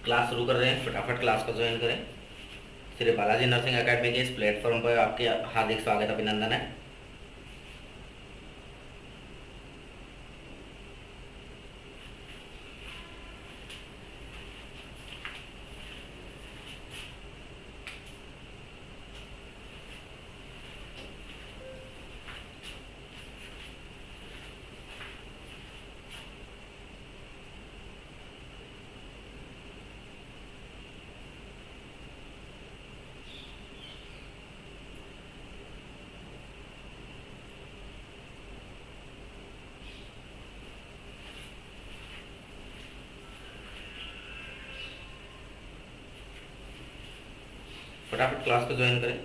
Class शुरू कर रहे हैं, फटाफट क्लास को ज्वाइन करें। श्री बालाजी नर्सिंग एकेडमी के इस प्लेटफॉर्म पर आपके हार्दिक स्वागत अभिनंदन है। फटाफट क्लास को ज्वाइन करें।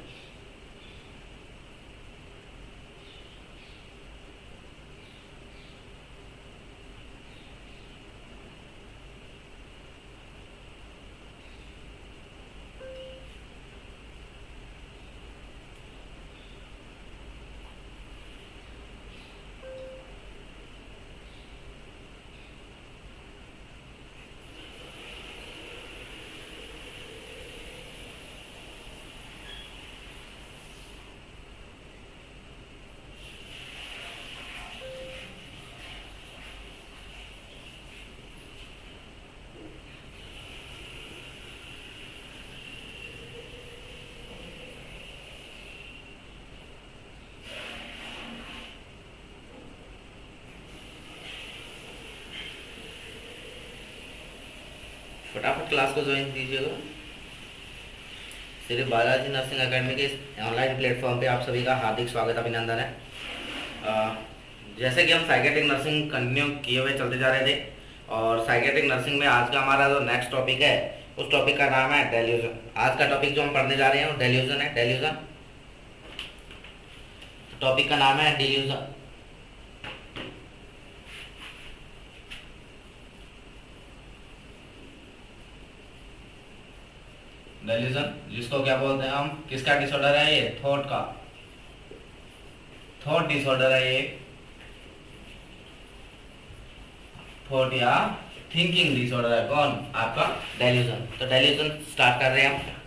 फटाफट क्लास को ज्वाइन कीजिएगा। श्री बालाजी नर्सिंग एकेडमी के इस ऑनलाइन प्लेटफॉर्म पे आप सभी का हार्दिक स्वागत अभिनंदन है। अ, जैसे कि हम साइकेट्रिक नर्सिंग कंटिन्यू किए हुए चलते जा रहे थे, और साइकेट्रिक नर्सिंग में आज का हमारा जो नेक्स्ट टॉपिक है, उस टॉपिक का नाम है डेल्यूजन। आज का टॉपिक जो हम पढ़ने जा रहे हैं वो डेल्यूजन है। डेल्यूजन टॉपिक का नाम है डेल्यूजन। डेल्यूजन जिसको क्या बोलते हैं हम, किसका डिसऑर्डर है ये? थॉट का। थॉट डिसऑर्डर है ये। थॉट या थिंकिंग डिसऑर्डर है कौन? आपका डेल्यूजन। तो डेल्यूजन स्टार्ट कर रहे हैं हम।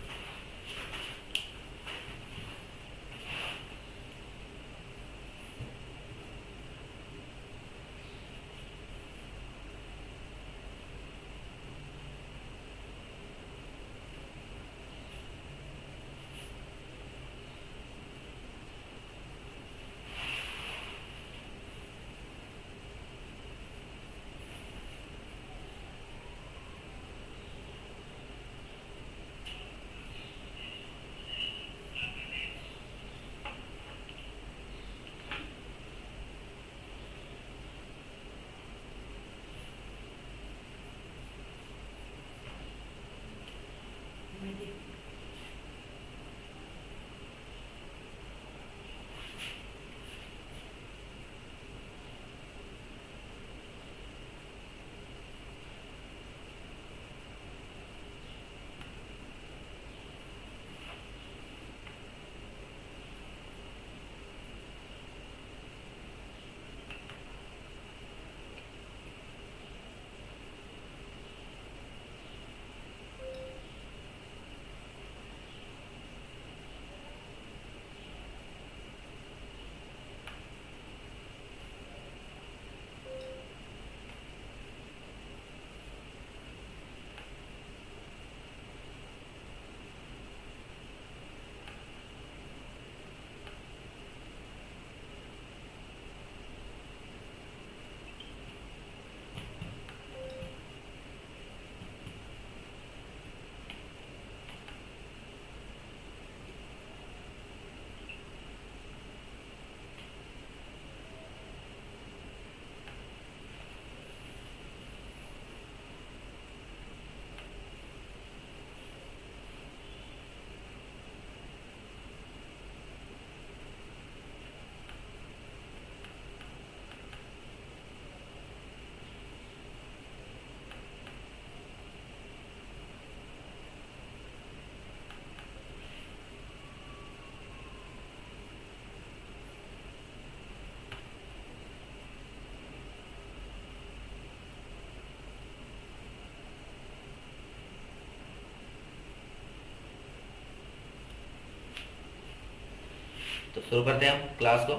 तो शुरू करते हैं हम क्लास को।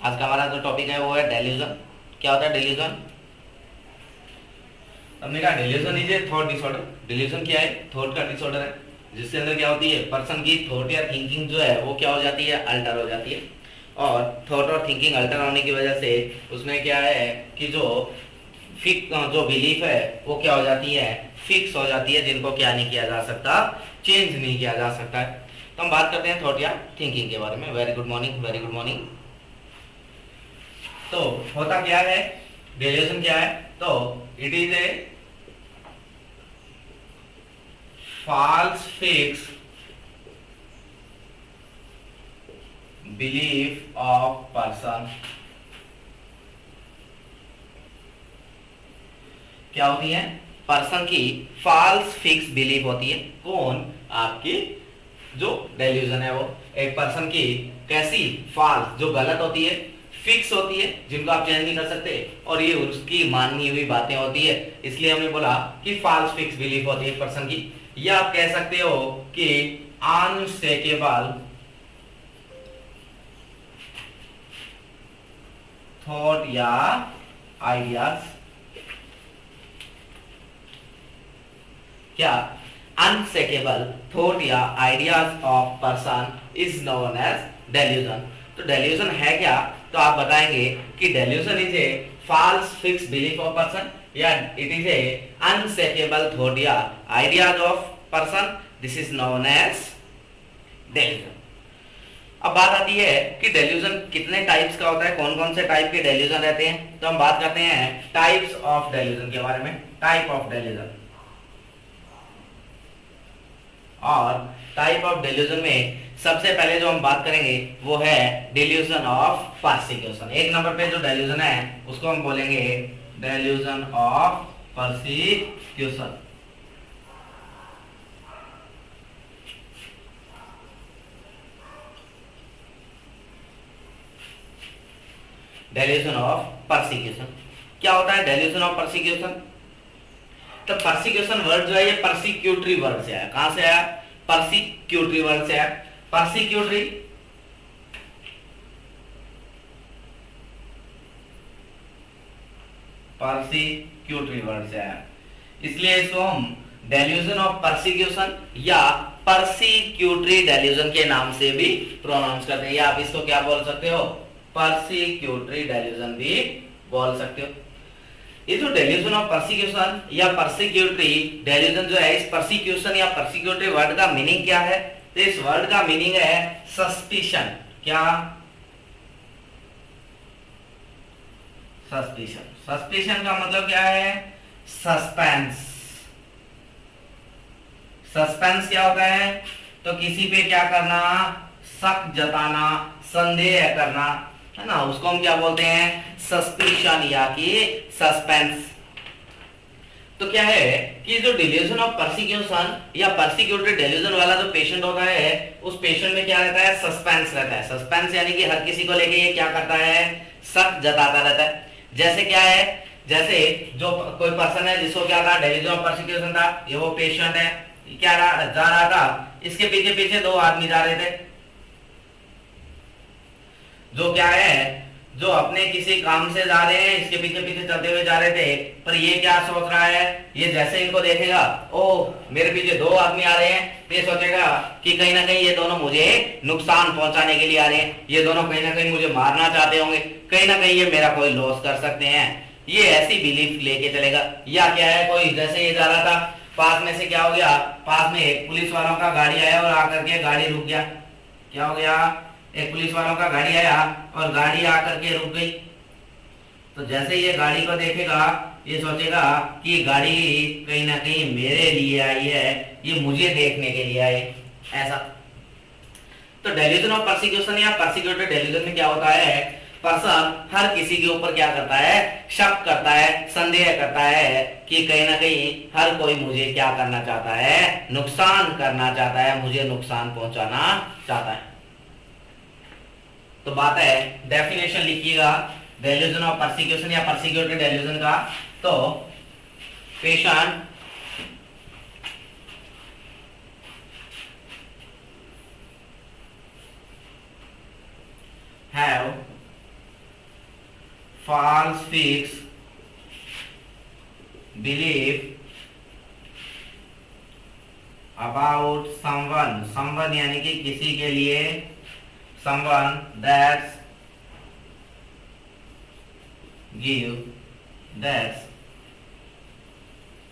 आज का हमारा जो टॉपिक है वो है डेल्यूजन। क्या होता है डेल्यूजन? हमने कहा delusion is A thought disorder. Delusion क्या है? थॉट का डिसऑर्डर है, जिसके अंदर क्या होती है, पर्सन की थॉट या थिंकिंग जो है वो क्या हो जाती है, अल्टर हो जाती है। और थॉट और थिंकिंग अल्टर होने की वजह से उसमें क्या है कि जो बिलीफ है वो क्या हो जाती है, फिक्स हो जाती है, जिनको क्या नहीं किया जा सकता, चेंज नहीं किया जा सकता है। तो हम बात करते हैं थॉट या थिंकिंग के बारे में। Very good morning, very good morning. तो होता क्या है, डेल्यूजन क्या है? तो it is A false fixed belief of person। क्या होती है? पर्सन की फॉल्स फिक्स बिलीफ होती है। कौन? आपकी जो डेल्यूजन है वो एक पर्सन की कैसी फॉल्स, जो गलत होती है, फिक्स होती है, जिनको आप चेंज नहीं कर सकते, और ये उसकी मानी हुई बातें होती है। इसलिए हमने बोला कि फॉल्स फिक्स बिलीफ होती है पर्सन की। या आप कह सकते हो कि अनस्टेकेबल थॉट या आइडियाज। क्या? अनसेकेबल थॉट या ideas of person is known as delusion. तो डेल्यूजन है क्या? तो आप बताएंगे कि delusion is a false fix belief of person, या it is a unshakable thought या ideas of person, this is known as delusion. अब बात आती है कि डेल्यूजन कितने टाइप्स का होता है, कौन कौन से टाइप के डेल्यूजन रहते हैं। तो हम बात करते हैं टाइप्स ऑफ डेल्यूजन के बारे में। टाइप ऑफ डेल्यूजन, और टाइप ऑफ डेल्यूजन में सबसे पहले जो हम बात करेंगे वो है डेल्यूजन ऑफ परसिक्यूशन। एक नंबर पे जो डेल्यूजन है उसको हम बोलेंगे delusion of persecution. Delusion of persecution क्या होता है? डेल्यूजन ऑफ परसिक्यूशन, तो परसिक्यूशन वर्ड जो है ये परसिक्यूटरी वर्ड से आया। कहां से आया? परसिक्यूटरी वर्ड से आया। परसिक्यूटरी वर्ड से आया, इसलिए इसको हम डेल्यूजन ऑफ परसिक्यूशन या परसिक्यूटरी डेल्यूजन के नाम से भी प्रोनाउंस करते हैं। या आप इसको क्या बोल सकते हो? परसिक्यूटरी डेल्यूजन भी बोल सकते हो। ये जो डेल्यूजन ऑफ परसिक्यूशन या परसिक्यूटरी डेल्यूजन जो है, इस परसिक्यूशन या परसिक्यूटरी वर्ड का मीनिंग क्या है? तो इस वर्ड का मीनिंग है सस्पिशन। क्या? सस्पिशन। सस्पिशन का मतलब क्या है? सस्पेंस। सस्पेंस क्या होता है? तो किसी पे क्या करना? शक जताना, संदेह करना, है ना, उसको हम क्या बोलते हैं? सस्पिशन या कि सस्पेंस। तो क्या है कि जो डेल्यूजन ऑफ परसिक्यूशन या परसिक्यूटरी डेल्यूजन वाला जो पेशेंट होता है, उस पेशेंट में क्या रहता है? सस्पेंस रहता है। सस्पेंस यानी कि हर किसी को लेके ये क्या करता है? शक जताता रहता है। जैसे क्या है, जैसे जो कोई पर्सन है जिसको क्या था, डेल्यूजन ऑफ परसिक्यूशन था, ये वो पेशेंट है, क्या जा रहा था, इसके पीछे पीछे दो आदमी जा रहे थे, जो क्या है, जो अपने किसी काम से जा रहे हैं, इसके पीछे पीछे चलते हुए जा रहे थे। पर ये क्या सोच रहा है, ये जैसे इनको देखेगा, ओह मेरे पीछे दो आदमी आ रहे हैं, तो ये सोचेगा कि कहीं ना कहीं ये दोनों मुझे नुकसान पहुंचाने के लिए आ रहे हैं, ये दोनों कहीं ना कहीं मुझे मारना चाहते होंगे, कहीं ना कहीं ये मेरा कोई लॉस कर सकते हैं, ये ऐसी बिलीफ लेके चलेगा। या क्या है, कोई जैसे ये जा रहा था, पास में से क्या हो गया, पास में एक पुलिस वालों का गाड़ी आया और आकर के गाड़ी रुक गया। क्या हो गया? एक पुलिस वालों का गाड़ी आया और गाड़ी आकर के रुक गई। तो जैसे ये गाड़ी को देखेगा, ये सोचेगा कि गाड़ी कहीं ना कहीं मेरे लिए आई है, ये मुझे देखने के लिए आई, ऐसा। तो डेल्यूजन ऑफ परसिक्यूशन या परसिक्यूटरी डेल्यूजन में क्या होता है, पर्सन हर किसी के ऊपर क्या करता है? शक करता है, संदेह करता है कि कहीं ना कहीं हर कोई मुझे क्या करना चाहता है? नुकसान करना चाहता है, मुझे नुकसान पहुंचाना चाहता है। तो बात है, डेफिनेशन लिखिएगा डेल्यूजन ऑफ परसिक्यूशन या परसिक्यूटरी डेल्यूजन का। तो patient have false fixed belief about someone यानी कि किसी के लिए, someone that's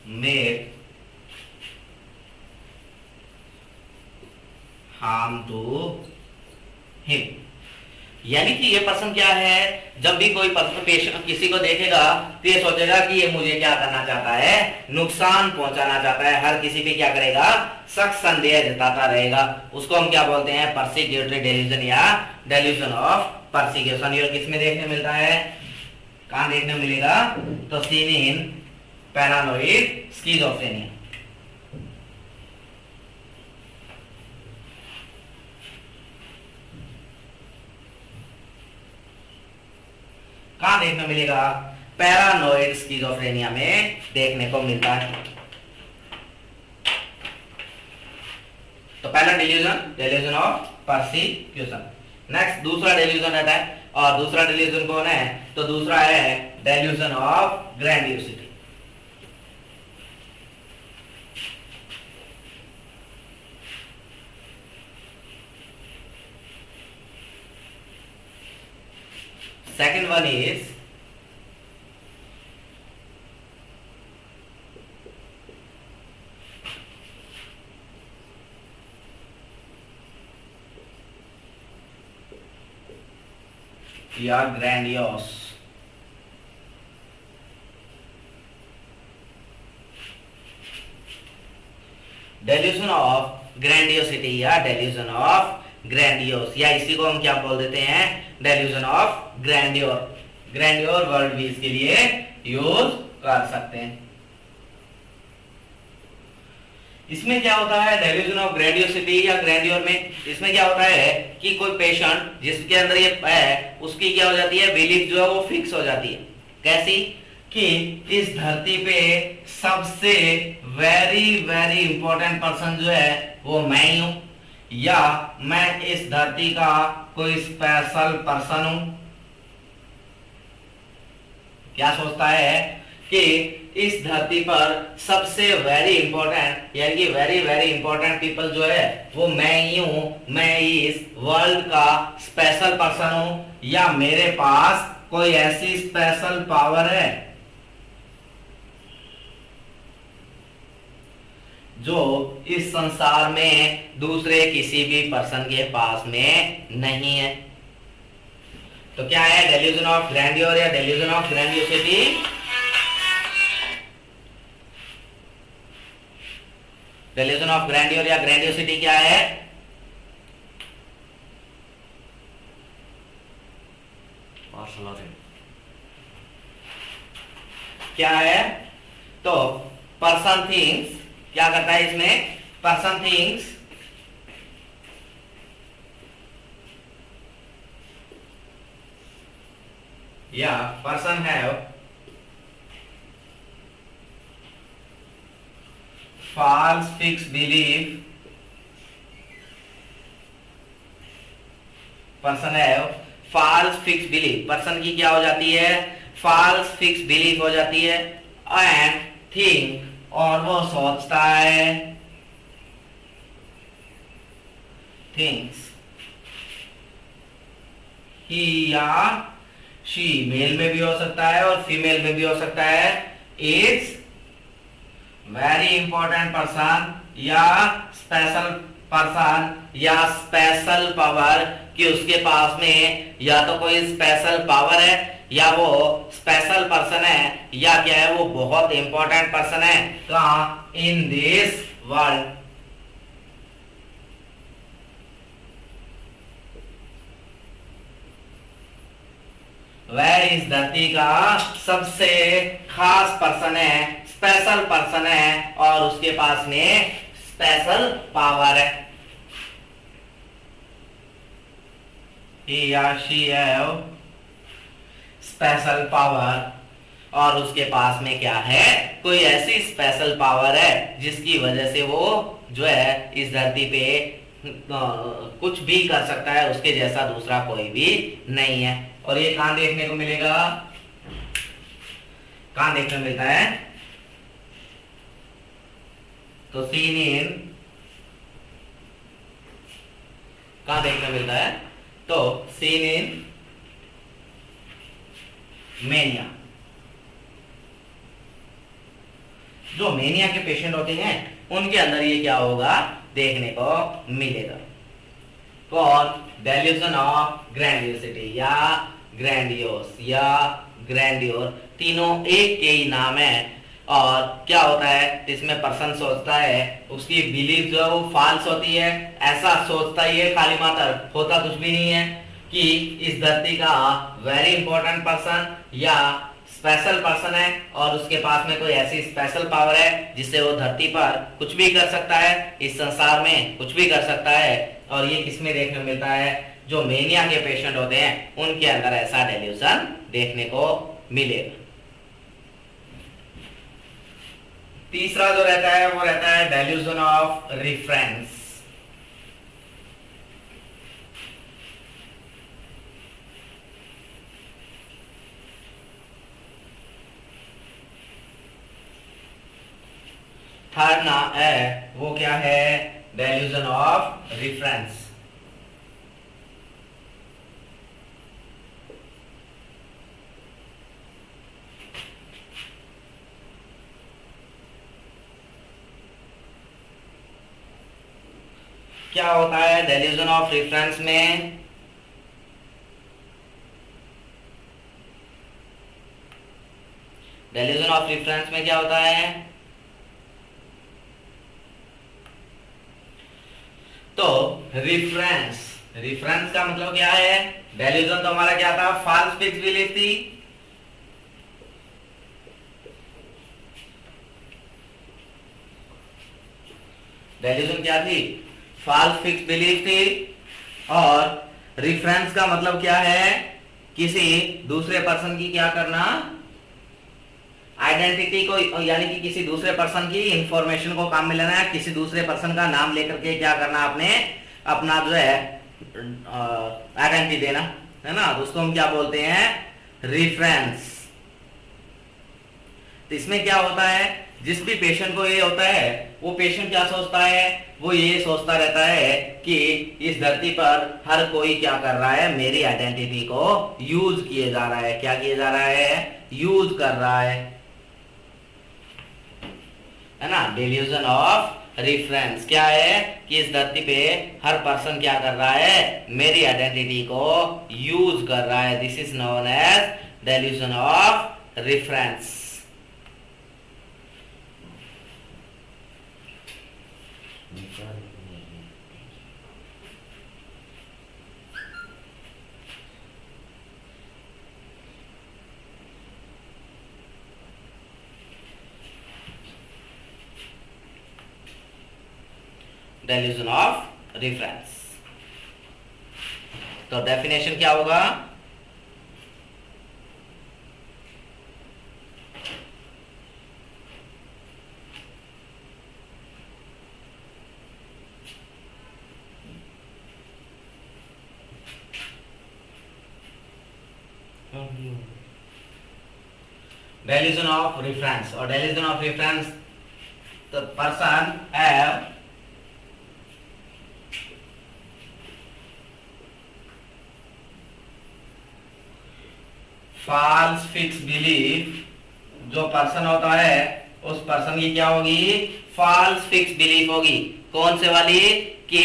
make harm to him। यानी कि ये पर्सन क्या है, जब भी कोई पेशेंट किसी को देखेगा तो ये सोचेगा कि ये मुझे क्या करना चाहता है, नुकसान पहुंचाना चाहता है, हर किसी पे क्या करेगा, शक संदेह जताता रहेगा। उसको हम क्या बोलते हैं, परसिक्यूटरी डेल्यूजन या डेल्यूजन ऑफ परसिक्यूशन। ये किस में देखने मिलता है, कहां देखने मिलेगा, तो सीन इन पैरानोइड स्किज़ोफ्रेनिया। कहां देखने मिलेगा, पैरानोइड स्किज़ोफ्रेनिया में देखने को मिलता है। तो पहला डेल्यूजन ऑफ परसिक्यूशन। नेक्स्ट दूसरा डेल्यूजन रहता है, और दूसरा डेल्यूजन कौन है, तो दूसरा है delusion of grandiosity. Second one is या ग्रैंडियोस। डेल्यूजन ऑफ ग्रैंडियोसिटी या डेल्यूजन ऑफ ग्रैंडियोस, या इसी को हम क्या बोल देते हैं, delusion of grandeur. Grandeur word भी इसके लिए यूज कर सकते हैं। इसमें क्या होता है, डेल्यूजन ऑफ ग्रैंडियोसिटी या ग्रैंडियोर में इसमें क्या होता है कि कोई पेशेंट जिसके अंदर ये है, उसकी क्या हो जाती है, बिलीफ जो है वो फिक्स हो जाती है। कैसी, कि इस धरती पे सबसे वेरी वेरी इंपॉर्टेंट पर्सन जो है वो मैं ही हूं, या मैं इस धरती का कोई स्पेशल पर्सन हूं। क्या सोचता है कि इस धरती पर सबसे वेरी इंपॉर्टेंट यानी कि वेरी वेरी इंपॉर्टेंट पीपल जो है वो मैं ही हूं, मैं इस वर्ल्ड का स्पेशल पर्सन हूं, या मेरे पास कोई ऐसी स्पेशल पावर है जो इस संसार में दूसरे किसी भी पर्सन के पास में नहीं है। तो क्या है, डेल्यूजन ऑफ ग्रैंडियोर या delusion of grandiosity. Delusion of grandeur या ग्रैंडियोसिटी क्या है, क्या है, तो पर्सन थिंग्स, क्या करता है इसमें, पर्सन थिंग्स या person have false fixed belief, person have false fixed belief, person की क्या हो जाती है, false fixed belief हो जाती है, एंड थिंक, और वो सोचता है, थिंक्स, ही या शी, मेल में भी हो सकता है और फीमेल में भी हो सकता है, इज वेरी इंपॉर्टेंट पर्सन या स्पेशल पर्सन या स्पेशल पावर, कि उसके पास में या तो कोई स्पेशल पावर है, या वो स्पेशल पर्सन है, या क्या है, वो बहुत इंपॉर्टेंट पर्सन है कहाँ, इन दिस वर्ल्ड। वह इस धरती का सबसे खास पर्सन है, स्पेशल पर्सन है, और उसके पास में स्पेशल पावर है। he या she have स्पेशल पावर, और उसके पास में क्या है, कोई ऐसी स्पेशल पावर है जिसकी वजह से वो जो है इस धरती पे कुछ भी कर सकता है, उसके जैसा दूसरा कोई भी नहीं है। और ये कहां देखने को मिलेगा, कहां देखने को मिलता है, तो सीन इन, कहां देखने को मिलता है, तो सीन इन मेनिया। जो मेनिया के पेशेंट होते हैं उनके अंदर ये क्या होगा, देखने को मिलेगा। कौन, डेल्यूजन ऑफ ग्रैंडियोसिटी या ग्रैंडियोस या ग्रैंडियोर, तीनों एक के ही नाम है। और क्या होता है, इसमें पर्सन सोचता है, उसकी बिलीफ जो है वो फॉल्स होती है, ऐसा सोचता ही है खाली मात्र, होता कुछ भी नहीं है, कि इस धरती का वेरी इंपॉर्टेंट पर्सन या स्पेशल पर्सन है और उसके पास में कोई ऐसी स्पेशल पावर है जिससे वो धरती पर कुछ भी कर सकता है, इस संसार में कुछ भी कर सकता है। और ये किसमें देखने को मिलता है, जो मेनिया के पेशेंट होते हैं उनके अंदर ऐसा डेल्यूजन देखने को मिलेगा। तीसरा जो रहता है वो रहता है डेल्यूजन ऑफ रिफरेंस। थर्ड ना है वो क्या है, डेल्यूजन ऑफ रिफरेंस। क्या होता है डेल्यूजन ऑफ रेफरेंस में, डेल्यूजन ऑफ रेफरेंस में क्या होता है, तो रिफरेंस, रिफरेंस का मतलब क्या है, डेल्यूजन तो हमारा क्या था, फॉल्स फिक्स बिलीफ थी, डेल्यूजन क्या थी, फॉल्स फिक्स बिलीफ थी। और रिफरेंस का मतलब क्या है, किसी दूसरे पर्सन की क्या करना, आइडेंटिटी को, यानी कि किसी दूसरे पर्सन की इंफॉर्मेशन को काम में लेना है, किसी दूसरे पर्सन का नाम लेकर के क्या करना, आपने अपना जो है आइडेंटिटी देना है ना, तो उसको हम क्या बोलते हैं, रेफरेंस। तो इसमें क्या होता है, जिस भी पेशेंट को ये होता है वो पेशेंट क्या सोचता है, वो ये सोचता रहता है कि इस धरती पर हर कोई क्या कर रहा है, मेरी आइडेंटिटी को यूज किए जा रहा है, क्या किए जा रहा है, यूज कर रहा है ना। डेल्यूजन ऑफ रेफरेंस क्या है, कि इस धरती पे हर पर्सन क्या कर रहा है, मेरी आइडेंटिटी को यूज कर रहा है, this is known as delusion of reference. Delusion of reference, तो डेफिनेशन क्या होगा, डेल्यूजन ऑफ रेफरेंस। और delusion of reference, the person have false fixed belief, जो पर्सन होता है उस पर्सन की क्या होगी, फॉल्स फिक्स बिलीफ होगी। कौन से वाली, कि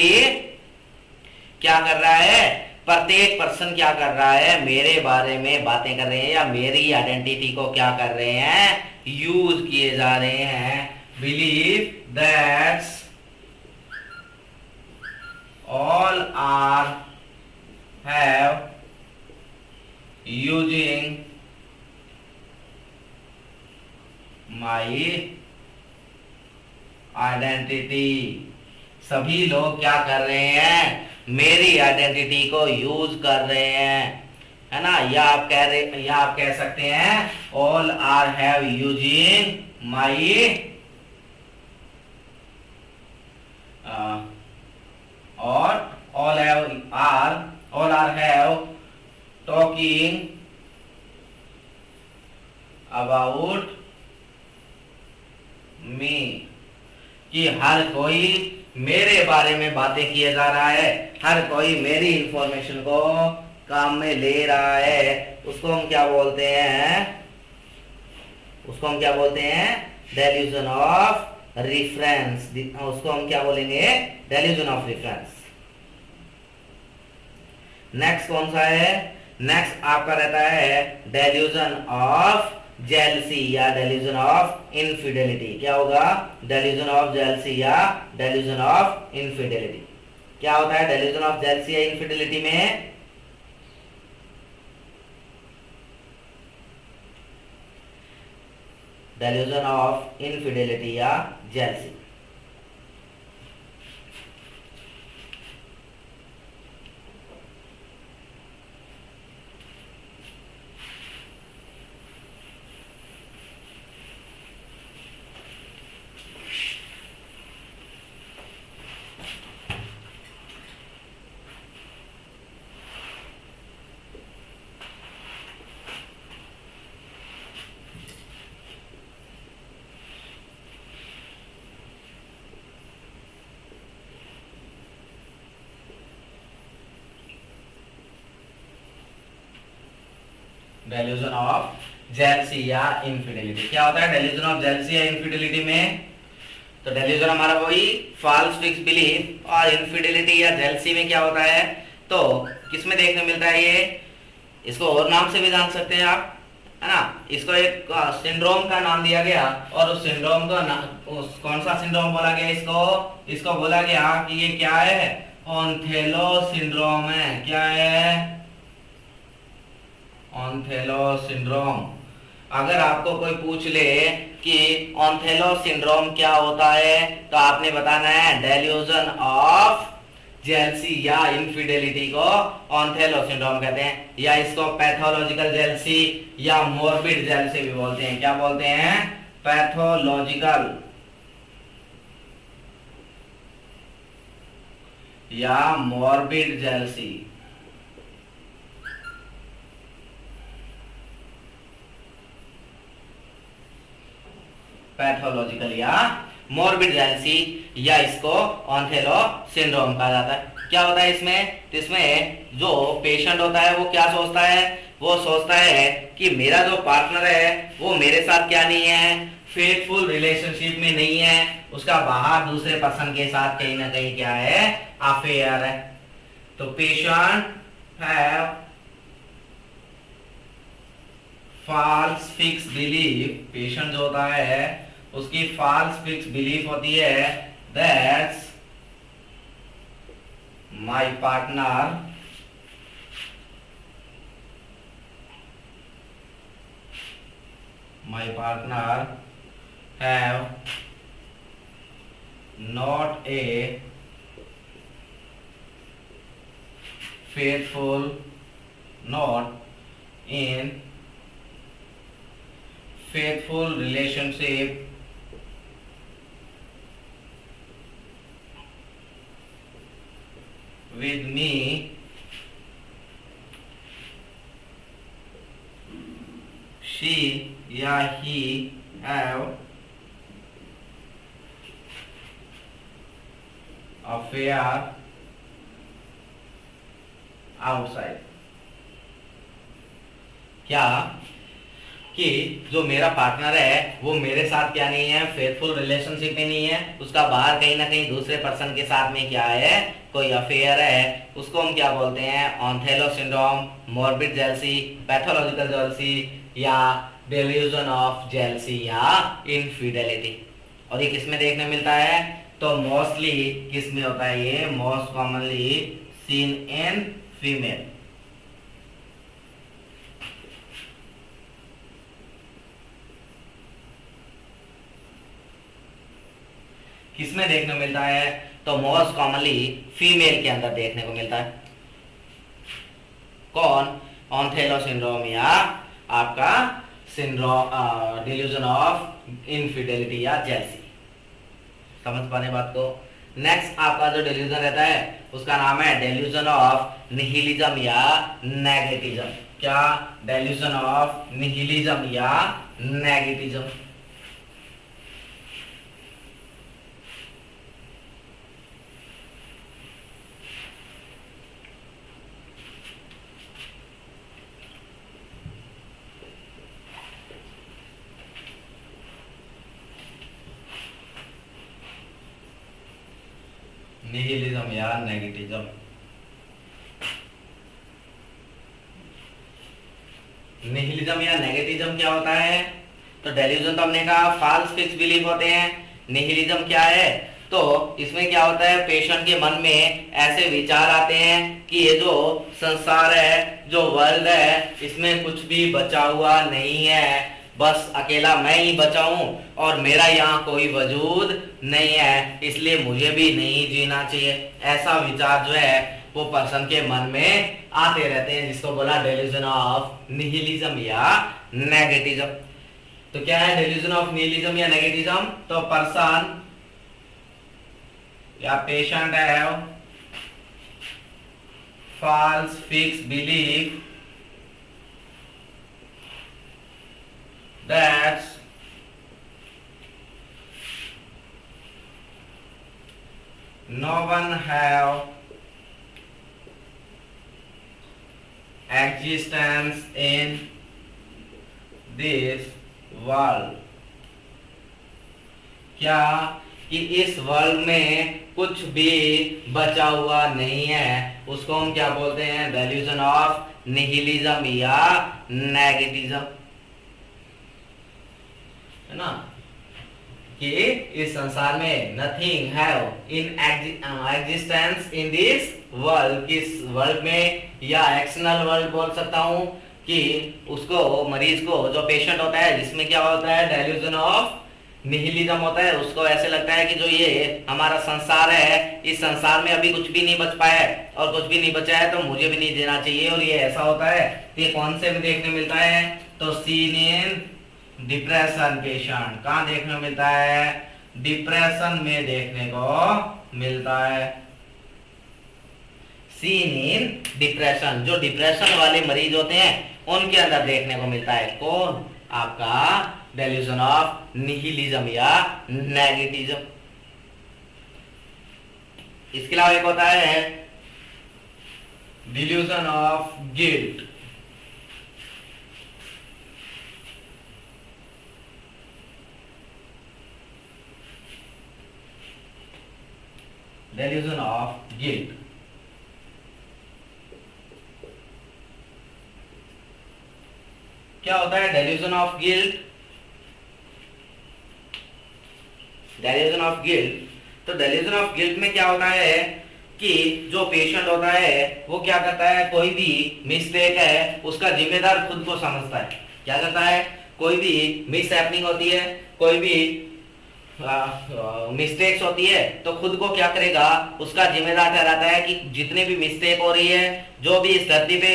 क्या कर रहा है, प्रत्येक पर्सन क्या कर रहा है, मेरे बारे में बातें कर रहे हैं या मेरी आइडेंटिटी को क्या कर रहे हैं, यूज किए जा रहे हैं। Believe that all are have using my identity, सभी लोग क्या कर रहे हैं, मेरी आइडेंटिटी को यूज कर रहे हैं, है ना। या आप कह सकते हैं all are have using my और all are have talking about me, कि हर कोई मेरे बारे में बातें किए जा रहा है, हर कोई मेरी इंफॉर्मेशन को काम में ले रहा है, उसको हम क्या बोलते हैं, उसको हम क्या बोलते हैं, डेल्यूजन ऑफ रिफरेंस। उसको हम क्या बोलेंगे, डेल्यूजन ऑफ रेफरेंस। नेक्स्ट कौन सा है, नेक्स्ट आपका रहता है डेल्यूजन ऑफ जेलसी या डेल्यूजन ऑफ इनफिडेलिटी। क्या होगा, डेल्यूजन ऑफ जेलसी या डेल्यूजन ऑफ इनफिडेलिटी। क्या होता है डेल्यूजन ऑफ जेलसी या इनफिडेलिटी में, डेल्यूजन ऑफ इनफिडेलिटी या जेलसी। डेल्यूजन ऑफ जेलसी या इनफिडेलिटी। क्या होता है डेल्यूजन ऑफ जेलसी या इनफिडेलिटी में, तो डेल्यूजन हमारा वही फॉल्स फिक्स बिलीफ, और इनफिडेलिटी या जेलसी में क्या होता है, तो किसमें देखने मिलता है ये, इसको और नाम से भी जान सकते हैं आप, है ना। इसको एक सिंड्रोम का नाम दिया गया, और उस सिंड्रोम का कौन सा सिंड्रोम बोला गया, इसको बोला गया कि ये क्या है, ओंथेलो सिंड्रोम है। क्या है, ओंथेलो सिंड्रोम। अगर आपको कोई पूछ ले कि ओंथेलो सिंड्रोम क्या होता है, तो आपने बताना है डेल्यूजन ऑफ जेलसी या इनफिडेलिटी को ओंथेलो सिंड्रोम कहते हैं, या इसको पैथोलॉजिकल जेलसी या मोर्बिड जेलसी भी बोलते हैं। क्या बोलते हैं, पैथोलॉजिकल या मोर्बिड जेलसी। पैथोलॉजिकल या मोर्बिड जेलसी, या इसको ओंथेलो सिंड्रोम कहा जाता है। क्या होता है इसमें, तो इसमें जो पेशेंट होता है वो क्या सोचता है, वो सोचता है कि मेरा जो पार्टनर है वो मेरे साथ क्या नहीं है, फेथफुल रिलेशनशिप में नहीं है, उसका बाहर दूसरे पर्सन के साथ कहीं ना कहीं क्या है, अफेयर है। तो patient have false fix belief, patient जो होता है उसकी फॉल्स फिक्स बिलीफ होती है that's my partner have not a faithful, not in faithful relationship with me, she या he have affair आउटसाइड। क्या कि जो मेरा पार्टनर है वो मेरे साथ क्या नहीं है, फेथफुल रिलेशनशिप में नहीं है, उसका बाहर कहीं ना कहीं दूसरे पर्सन के साथ में क्या है, कोई अफेयर है, उसको हम क्या बोलते हैं, Othello syndrome, morbid jealousy, pathological jealousy या डेल्यूजन ऑफ जेलसी या इनफिडेलिटी। और ये किसमें देखने मिलता है, तो मोस्टली किसमें होता है, ये most commonly seen in female. किसमें देखने को मिलता है, तो मोस्ट कॉमनली फीमेल के अंदर देखने को मिलता है। कौन, ओंथेलो सिंड्रोम या आपका सिंड्रोम डिल्यूजन ऑफ इनफिडेलिटी या जेलसी। समझ पाने बात को। नेक्स्ट आपका जो डेल्यूजन रहता है उसका नाम है डेल्यूजन ऑफ निहिलिज्म या नेगेटिज्म। क्या? डेल्यूजन ऑफ निहिलिज्म या नेगेटिज्म। निहिलिज्म या नेगेटिज्म। निहिलिज्म या नेगेटिज्म क्या होता है? तो डेल्यूजन तो हमने कहा फॉल्स फिक्स बिलीफ होते हैं। निहिलिज्म क्या है? तो इसमें क्या होता है, पेशेंट के मन में ऐसे विचार आते हैं कि ये जो संसार है, जो वर्ल्ड है, इसमें कुछ भी बचा हुआ नहीं है, बस अकेला मैं ही बचा हूं और मेरा यहाँ कोई वजूद नहीं है, इसलिए मुझे भी नहीं जीना चाहिए। ऐसा विचार जो है वो पर्सन के मन में आते रहते हैं, जिसको बोला डेल्यूजन ऑफ निहिलिज्म या नेगेटिज्म। तो क्या है डेल्यूजन ऑफ निहिलिज्म या नेगेटिज्म? तो पर्सन या patient have false fixed belief that no one have existence in this world। क्या? कि इस वर्ल्ड में कुछ भी बचा हुआ नहीं है, उसको हम क्या बोलते हैं? डेल्यूजन ऑफ निहिलिज्म या नेगेटिज्म, है ना। कि इस संसार में nothing have in existence in this world, किस वर्ल्ड में, या एक्सटर्नल वर्ल्ड बोल सकता हूं, कि उसको, मरीज को, जो पेशेंट होता है जिसमें क्या होता है डेल्यूजन ऑफ निहिलिज्म होता है, उसको ऐसे लगता है कि जो ये हमारा संसार है, इस संसार में अभी कुछ भी नहीं बच पाया है और कुछ भी नहीं बचा है तो मुझे भी नहीं देना चाहिए, और ये ऐसा होता है। तो ये कौन से में देखने मिलता है? तो सीन इन डिप्रेशन पेशेंट। कहाँ देखने को मिलता है? डिप्रेशन में देखने को मिलता है। सीन इन डिप्रेशन, जो डिप्रेशन वाले मरीज होते हैं उनके अंदर देखने को मिलता है। कौन? आपका डेल्यूजन ऑफ निहिलिज्म या नेगेटिज्म। इसके अलावा एक होता है delusion of guilt. Delusion of guilt क्या होता है? Delusion of guilt, delusion of guilt, तो डेल्यूजन ऑफ गिल्ट में क्या होता है कि जो पेशेंट होता है वो क्या करता है, कोई भी मिस्टेक है उसका जिम्मेदार खुद को समझता है। क्या करता है? कोई भी मिस हैपनिंग होती है, कोई भी मिस्टेक्स होती है, तो खुद को क्या करेगा, उसका जिम्मेदार ठहराता है कि जितने भी मिस्टेक हो रही है, जो भी इस धरती पे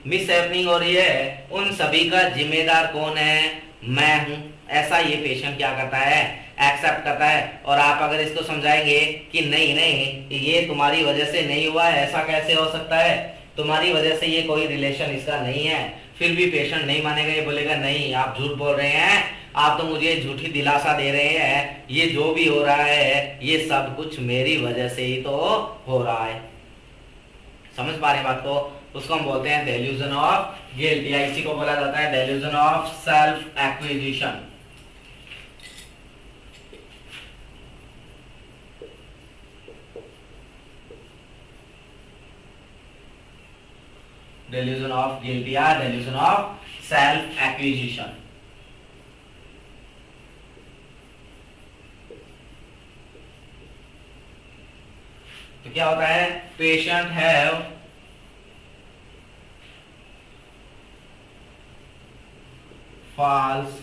मिस हैपनिंग हो रही है, उन सभी का जिम्मेदार कौन है? मैं हूं। ऐसा ये पेशेंट क्या करता है? एक्सेप्ट करता है। और आप अगर इसको समझाएंगे कि नहीं नहीं ये तुम्हारी वजह से नहीं हुआ है, ऐसा कैसे हो सकता है, तुम्हारी वजह से ये कोई रिलेशन इसका नहीं है, फिर भी पेशेंट नहीं मानेगा, ये बोलेगा नहीं आप झूठ बोल रहे हैं, आप तो मुझे झूठी दिलासा दे रहे हैं, ये जो भी हो रहा है ये सब कुछ मेरी वजह से ही तो हो रहा है। समझ पा रहे हैं बात को? उसको हम बोलते हैं डेल्यूजन ऑफ गिल्ट, या इसी को बोला जाता है delusion of self acquisition. Delusion of guilt या डेल्यूजन ऑफ सेल्फ एक्विजिशन। तो क्या होता है? Patient have false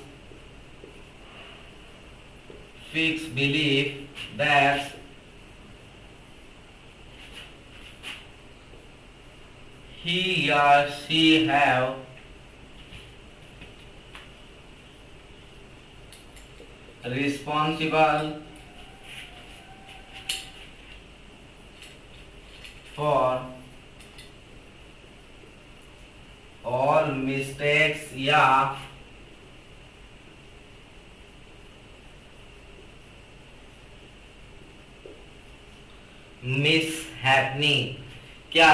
fixed belief that he or she have responsible for all mistakes या मिस हैपनिंग, क्या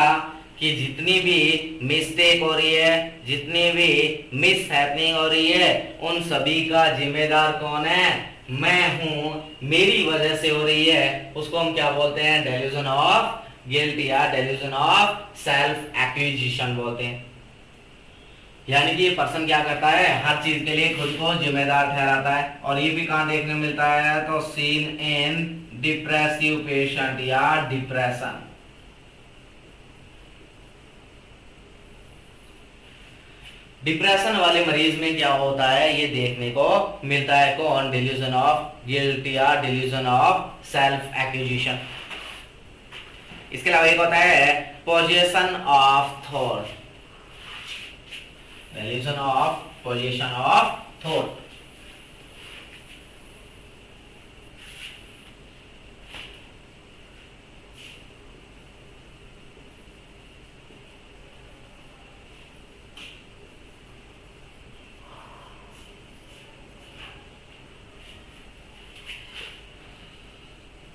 कि जितनी भी मिस्टेक हो रही है, जितनी भी मिस हैपनिंग हो रही है, उन सभी का जिम्मेदार कौन है? मैं हूं, मेरी वजह से हो रही है। उसको हम क्या बोलते हैं? डेल्यूजन ऑफ गिल्ट या डेल्यूजन ऑफ सेल्फ एक्विजिशन बोलते हैं। यानी कि ये पर्सन क्या करता है? हर चीज के लिए खुद को जिम्मेदार ठहराता है। और ये भी कहां देखने मिलता है? तो सीन इन डिप्रेसिव पेशेंट या डिप्रेशन। डिप्रेशन वाले मरीज में क्या होता है ये देखने को मिलता है। कौन? डिल्यूजन ऑफ गिल्ट या डिल्यूजन ऑफ सेल्फ एक्विजिशन। इसके अलावा एक होता है possession of thought, delusion of possession of thought.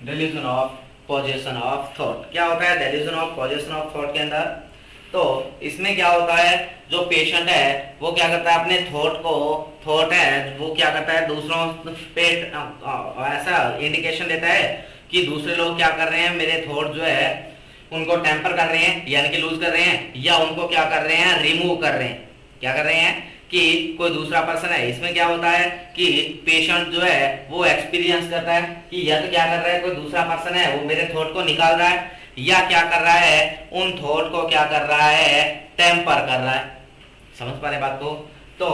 Delusion of possession of thought क्या होता है? Delusion of possession of thought के अंदर तो इसमें क्या होता है? जो पेशेंट है वो क्या करता है? अपने थॉट है वो क्या करता है? दूसरों पे ऐसा इंडिकेशन देता है कि दूसरे लोग क्या कर रहे हैं, मेरे थॉट जो है उनको टेम्पर कर रहे हैं, यानी कि लूज कर रहे हैं, या उनको क्या कर रहे हैं? रिमूव कर रहे हैं। क्या कर रहे हैं? कि कोई दूसरा पर्सन है। इसमें क्या होता है कि पेशेंट जो है वो एक्सपीरियंस करता है कि या तो क्या कर रहा है, कोई दूसरा पर्सन है वो मेरे थॉट को निकाल रहा है, या क्या कर रहा है? उन थॉट को क्या कर रहा है? टेम्पर कर रहा है। समझ पा रहे बात को? तो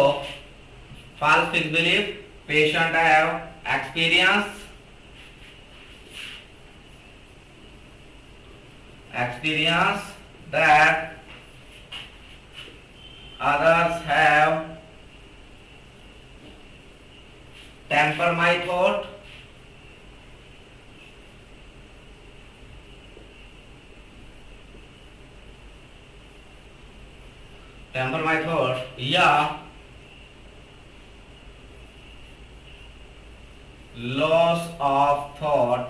false fixed belief, patient have experience that others have temper my thought, या loss of thought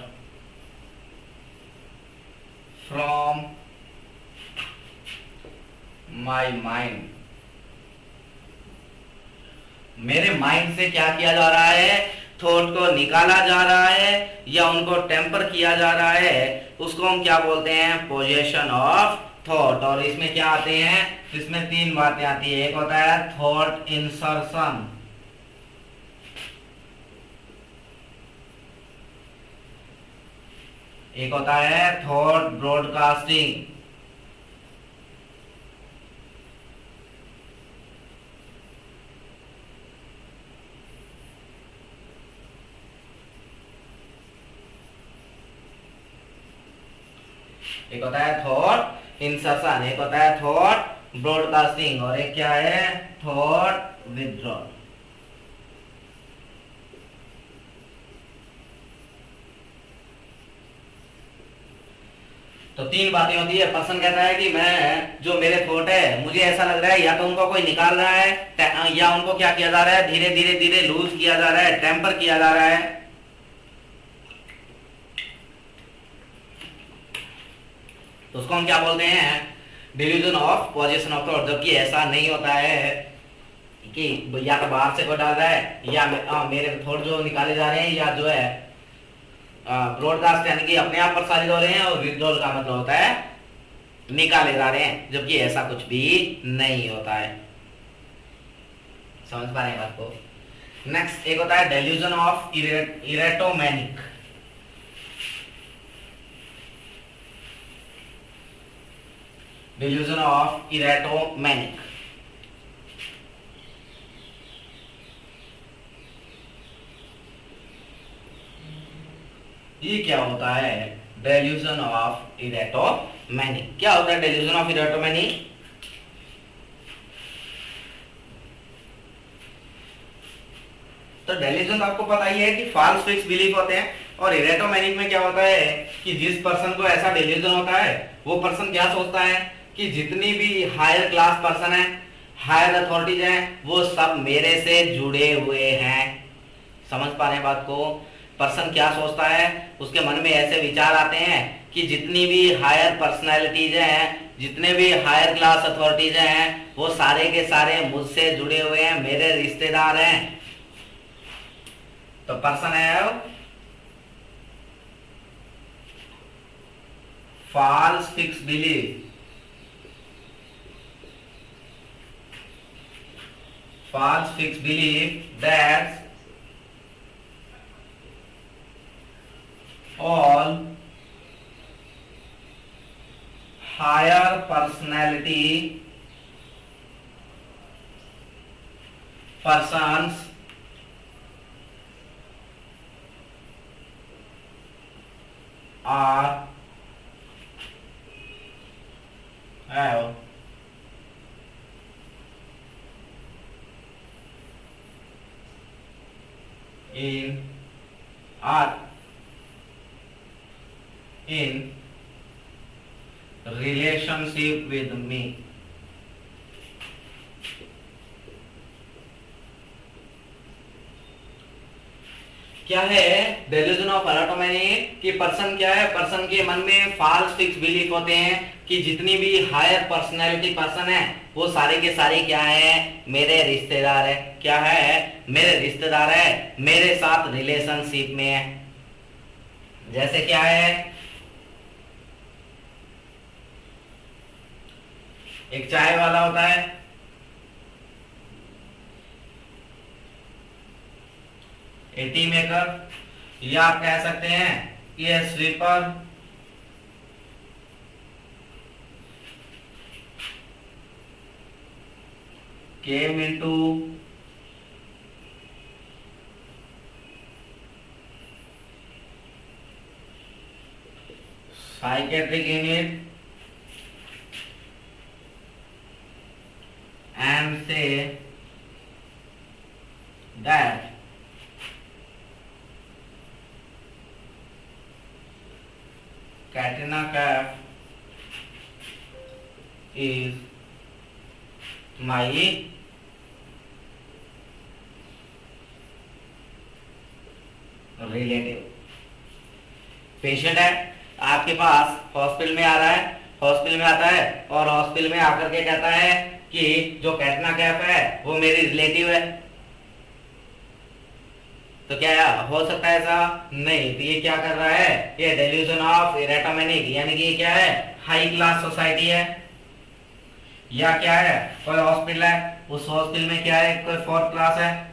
from my mind। मेरे माइंड से क्या किया जा रहा है? थॉट को निकाला जा रहा है या उनको टेम्पर किया जा रहा है, उसको हम क्या बोलते हैं? Possession of thought. और इसमें क्या आते हैं? इसमें तीन बातें आती है। एक होता है थॉट इंसर्शन, एक होता है थॉट ब्रॉडकास्टिंग, एक होता है थॉट इंसर्शन, एक होता है थॉट ब्रॉडकास्टिंग, और एक क्या है? Thought withdrawal. तो तीन बातें होती है। पर्सन कहता है कि मैं जो मेरे थॉट है मुझे ऐसा लग रहा है या तो उनको कोई निकाल रहा है, या उनको क्या किया जा रहा है? धीरे धीरे धीरे लूज किया जा रहा है, टेम्पर किया जा रहा है। तो उसको हम क्या बोलते हैं? Delusion of possession of thought. जबकि ऐसा नहीं होता है कि या तो बाहर से कोई डाल रहा है, या मेरे थॉट जो निकाले जा रहे हैं, या जो है ब्रॉडकास्ट यानी कि अपने आप प्रसारित हो रहे हैं, और विथड्रॉल का मतलब होता है निकाले जा रहे हैं। जबकि ऐसा कुछ भी नहीं होता है। समझ पा रहे हैं बात को? नेक्स्ट एक होता है डेल्यूजन ऑफ इरेटोमैनिक। डिल्यूजन ऑफ इरेटोमैनिक ये क्या होता है? डेल्यूजन ऑफ इरेटोमैनिक क्या होता है? डेल्यूजन ऑफ इरेटोमैनिक तो डेल्यूजन आपको पता ही है कि फॉल्स फिक्स बिलीफ होते हैं। और इरेटोमैनिक में क्या होता है कि जिस पर्सन को ऐसा डेल्यूजन होता है वो पर्सन क्या सोचता है कि जितनी भी हायर क्लास पर्सन है, हायर अथॉरिटीज हैं, वो सब मेरे से जुड़े हुए हैं। समझ पा रहे हैं बात को? पर्सन क्या सोचता है, उसके मन में ऐसे विचार आते हैं कि जितनी भी हायर पर्सनैलिटीज हैं, जितने भी हायर क्लास अथॉरिटीज हैं, वो सारे के सारे मुझसे जुड़े हुए हैं, मेरे रिश्तेदार हैं। तो पर्सन है false fixed belief, false fixed belief that all higher personality persons are have in are in relationship with me। क्या है डेल्यूजन ऑफ एराटोमेनी कि पर्सन क्या है, पर्सन के मन में फॉल्स फिक्स बिलीफ होते हैं कि जितनी भी हायर पर्सनैलिटी पर्सन है वो सारे के सारे क्या है, मेरे रिश्तेदार है। क्या है, मेरे रिश्तेदार है, मेरे साथ रिलेशनशिप में है। जैसे क्या है, एक चाय वाला होता है, ए टी मेकर, या आप कह सकते हैं कि a sweeper, came into psychiatric unit and say that Katrina Kaif is my relative. Patient है आपके पास, हॉस्पिटल में आ रहा है, हॉस्पिटल में आता है और हॉस्पिटल में आकर के कहता है कि जो कैटरीना कैफ है वो मेरी रिलेटिव है। तो क्या हो सकता है ऐसा? नहीं। तो ये क्या कर रहा है, ये डेल्यूजन ऑफ एराटोमेनिक, यानी कि ये क्या है, हाई क्लास सोसाइटी है। या क्या है, कोई हॉस्पिटल है, उस हॉस्पिटल में क्या है, कोई फोर्थ क्लास है,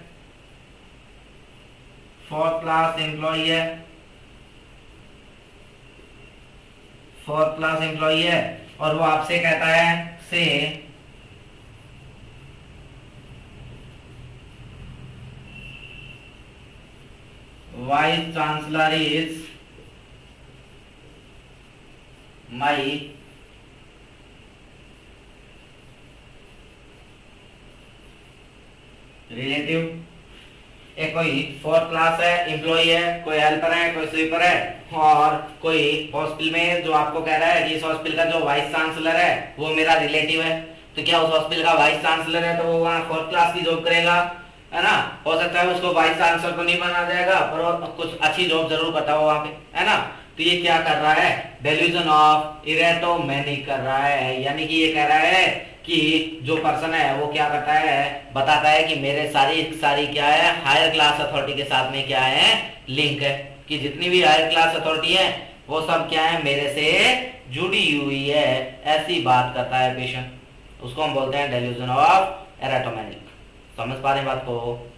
फोर्थ क्लास एम्प्लॉई है, फोर्थ क्लास एम्प्लॉई है, और वो आपसे कहता है से vice chancellor is my relative. एक कोई फोर्थ क्लास है, एम्प्लॉई है, कोई हेल्पर है, कोई स्वीपर है, और कोई हॉस्पिटल में जो आपको कह रहा है कि इस हॉस्पिटल का जो वाइस चांसलर है वो मेरा रिलेटिव है। तो क्या उस हॉस्पिटल का वाइस चांसलर है तो वो वहाँ फोर्थ क्लास की जॉब करेगा, है ना? हो सकता है उसको वाइस चांसलर तो नहीं बना जाएगा पर वो कुछ अच्छी जॉब जरूर करता हो वहाँ पे, है ना? तो ये क्या कर रहा है, डेल्यूजन ऑफ एराटोमेनिक कर रहा है। यानी कि ये कह रहा है कि जो पर्सन है वो क्या करता है, बताता है कि मेरे सारी क्या है, हायर क्लास अथॉरिटी के साथ में क्या है, लिंक है, कि जितनी भी हायर क्लास अथॉरिटी है वो सब क्या है, मेरे से जुड़ी हुई है। ऐसी बात करता है पेशेंट, उसको हम बोलते हैं डेल्यूजन ऑफ एराटोमेनिक। समझ पा रहे हैं बात को?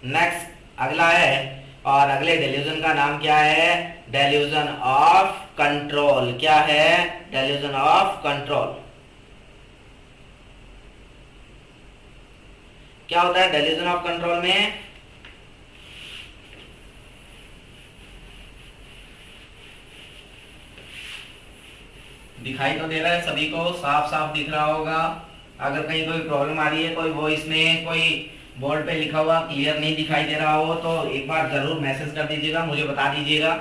नेक्स्ट अगला है, और अगले डेल्यूजन का नाम क्या है, डेल्यूजन ऑफ कंट्रोल। क्या है, डेल्यूजन ऑफ कंट्रोल। क्या होता है डेल्यूजन ऑफ कंट्रोल में? दिखाई तो दे रहा है सभी को, साफ साफ दिख रहा होगा। अगर कहीं कोई प्रॉब्लम आ रही है, कोई वॉइस में, कोई बोर्ड पे लिखा हुआ क्लियर नहीं दिखाई दे रहा हो तो एक बार जरूर मैसेज कर दीजिएगा, मुझे बता दीजिएगा,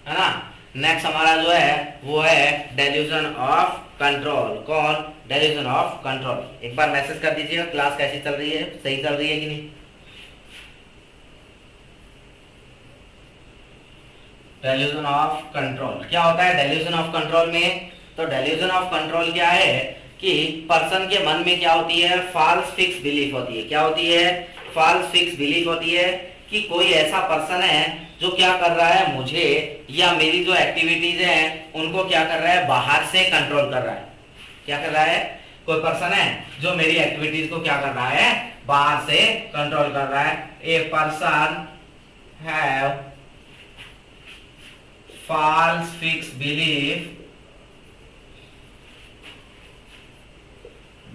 है ना? नेक्स्ट हमारा जो है वो है डेल्यूजन ऑफ कंट्रोल। कौन? Delusion of control. एक बार मैसेज कर दीजिएगा क्लास कैसी चल रही है, सही चल रही है कि नहीं। डेल्यूजन ऑफ कंट्रोल क्या होता है डेल्यूजन ऑफ कंट्रोल में? तो डेल्यूजन ऑफ कंट्रोल क्या है कि पर्सन के मन में क्या होती है? फॉल्स फिक्स बिलीफ होती है। क्या होती है? फॉल्स फिक्स बिलीफ होती है कि कोई ऐसा पर्सन है जो क्या कर रहा है, मुझे या मेरी जो एक्टिविटीज हैं उनको क्या कर रहा है, बाहर से कंट्रोल कर रहा है। क्या कर रहा है? कोई पर्सन है जो मेरी एक्टिविटीज को क्या कर रहा है, बाहर से कंट्रोल कर रहा है। A person have false fixed belief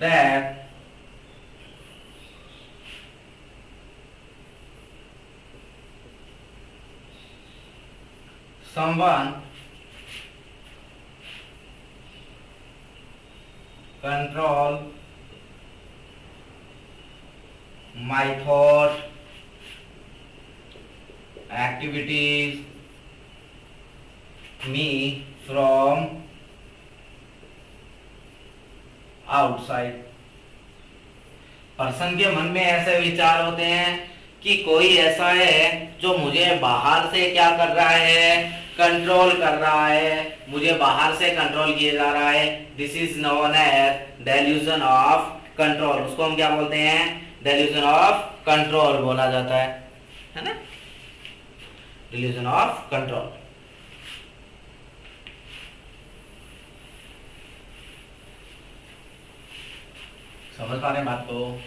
that someone control my thought, activities, me from outside। Person के मन में ऐसे विचार होते हैं कि कोई ऐसा है जो मुझे बाहर से क्या कर रहा है, कंट्रोल कर रहा है, मुझे बाहर से कंट्रोल किया जा रहा है। This is known as delusion of control. उसको हम क्या बोलते हैं? डेल्यूजन ऑफ कंट्रोल बोला जाता है ना, डेल्यूजन ऑफ कंट्रोल। समझ पा रहे हैं बात को?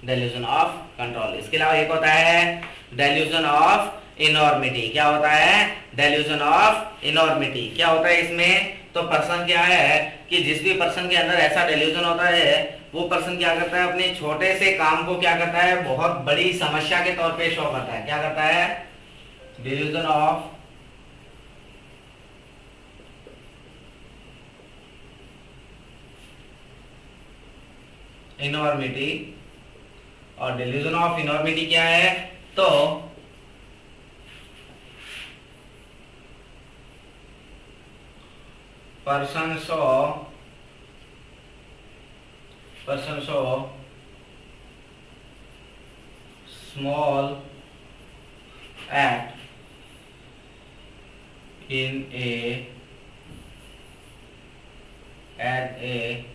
Delusion of control. इसके अलावा एक होता है डेल्यूजन ऑफ इनॉर्मिटी। क्या होता है? Delusion of enormity. क्या होता है इसमें? तो पर्सन क्या है कि जिस भी पर्सन के अंदर ऐसा डेल्यूजन होता है वो पर्सन क्या करता है, अपने छोटे से काम को क्या करता है, बहुत बड़ी समस्या के तौर पे शो करता है। क्या करता है? Delusion of enormity. और डेल्यूजन ऑफ इनॉर्मिटी क्या है? तो person show small act in at a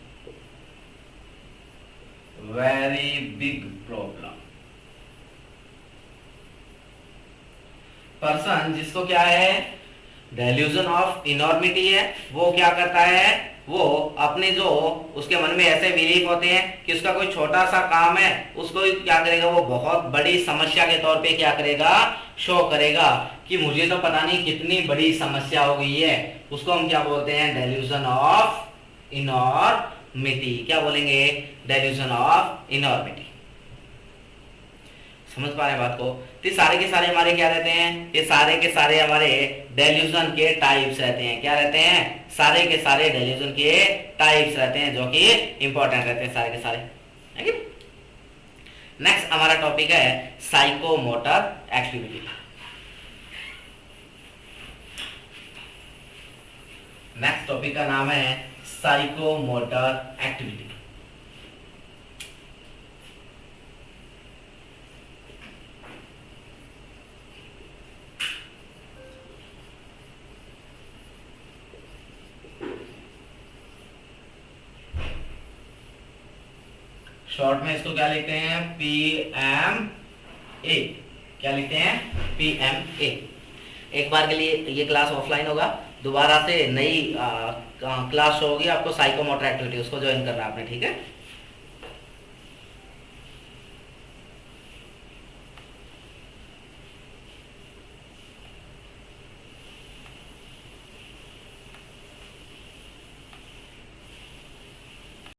very big problem. Person जिसको क्या है, डेल्यूजन ऑफ इनॉर्मिटी है, वो क्या करता है, वो अपने जो उसके मन में ऐसे बिलीफ होते हैं कि उसका कोई छोटा सा काम है उसको क्या करेगा, वो बहुत बड़ी समस्या के तौर पे क्या करेगा, शो करेगा कि मुझे तो पता नहीं कितनी बड़ी समस्या हो गई है। उसको हम क्या बोलते हैं? Delusion of enormity. क्या बोलेंगे? Delusion of enormity. समझ पा रहे हैं बात को? तो सारे के सारे हमारे क्या रहते हैं, ये सारे के सारे हमारे डेल्यूजन के टाइप्स रहते हैं। क्या रहते हैं? सारे के सारे डेल्यूजन के टाइप्स रहते हैं जो कि इंपॉर्टेंट रहते हैं सारे के सारे। नेक्स्ट हमारा टॉपिक है साइकोमोटर एक्टिविटी। नेक्स्ट टॉपिक का नाम है साइकोमोटर एक्टिविटी। शॉर्ट में इसको क्या लिखते हैं? PMA। क्या लिखते हैं? PMA। एक बार के लिए ये क्लास ऑफलाइन होगा, दोबारा से नई क्लास होगी आपको साइकोमोटर एक्टिविटी, उसको ज्वाइन करना है आपने, ठीक है।